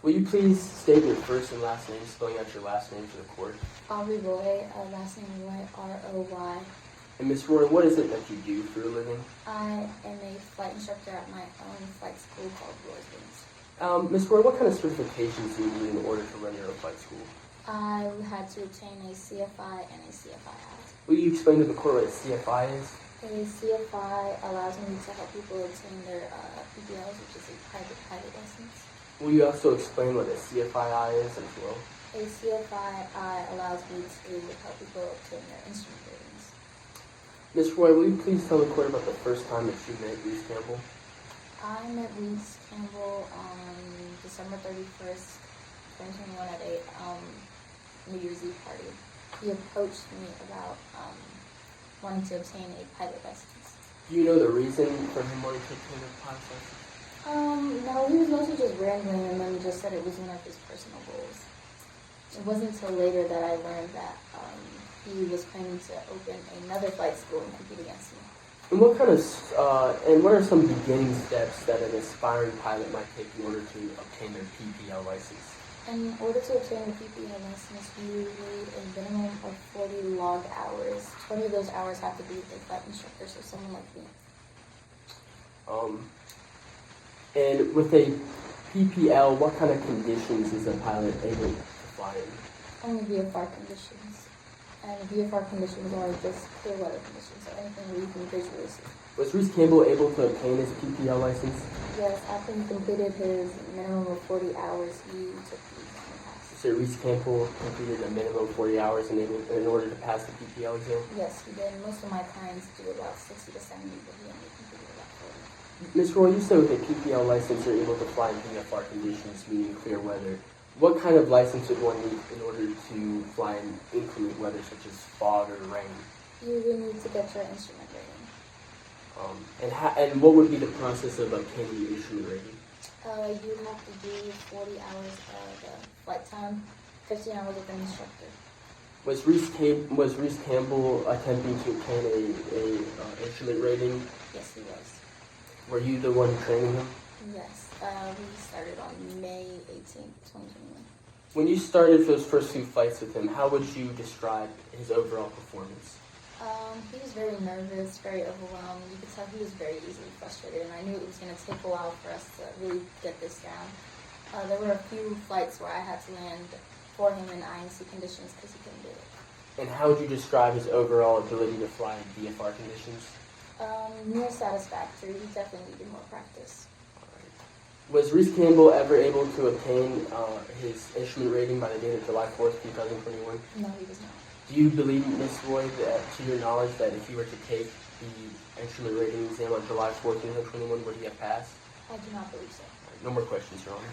Will you please state your first and last name, spelling out your last name for the court? Aubrey Roy, last name Roy, R-O-Y. And Ms. Roy, what is it that you do for a living? I am a flight instructor at my own flight school called Roy's Wings. Ms. Roy, what kind of certifications do you need in order to run your own flight school? I had to obtain a CFI and a CFII. Will you explain to the court what a CFI is? A CFI allows me to help people obtain their PPLs, which is a private pilot license. Will you also explain what a CFII is as well? A CFII allows me to help people obtain their instrument ratings. Ms. Roy, will you please tell the court about the first time that you met Reese Campbell? I met Reese Campbell on December 31st, 2021 at a New Year's Eve party. He approached me about wanting to obtain a pilot license. Do you know the reason for him wanting to obtain a pilot license? No, he was mostly just rambling and then just said it was one of his personal goals. It wasn't until later that I learned that he was planning to open another flight school and compete against me. And what are some beginning steps that an aspiring pilot might take in order to obtain their PPL license? In order to obtain a PPL license, you need a minimum of 40 log hours. 20 of those hours have to be with a flight instructor, so someone like me. And with a PPL, what kind of conditions is a pilot able to fly in? Only VFR conditions. And VFR conditions are just clear weather conditions, so anything where you can visually see. Was Reese Campbell able to obtain his PPL license? Yes, after he completed his minimum of 40 hours, he took the exam and passed. So Reese Campbell completed a minimum of 40 hours in order to pass the PPL exam? Yes, he did. Most of my clients do about 60 to 70, but he only completed about 40. Ms. Roy, you said with a PPL license you're able to fly in VFR conditions, meaning clear weather. What kind of license would one need in order to fly in inclement weather such as fog or rain? You will need to get your instrument rating. And what would be the process of obtaining your instrument rating? You have to do 40 hours of flight time, 15 hours with an instructor. Was Reese Campbell attempting to obtain a instrument rating? Yes, he was. Were you the one training him? Yes. We started on May 18th, 2021. When you started those first few flights with him, how would you describe his overall performance? He was very nervous, very overwhelmed. You could tell he was very easily frustrated, and I knew it was going to take a while for us to really get this down. There were a few flights where I had to land for him in INC conditions because he couldn't do it. And how would you describe his overall ability to fly in VFR conditions? Near satisfactory. He definitely needed more practice. Was Reese Campbell ever able to obtain his instrument rating by the date of July 4th, 2021? No, he was not. Do you believe, Ms. Roy, that to your knowledge, that if you were to take the instrument rating exam on July 4th, 2021, would he have passed? I do not believe so. No more questions, Your Honor.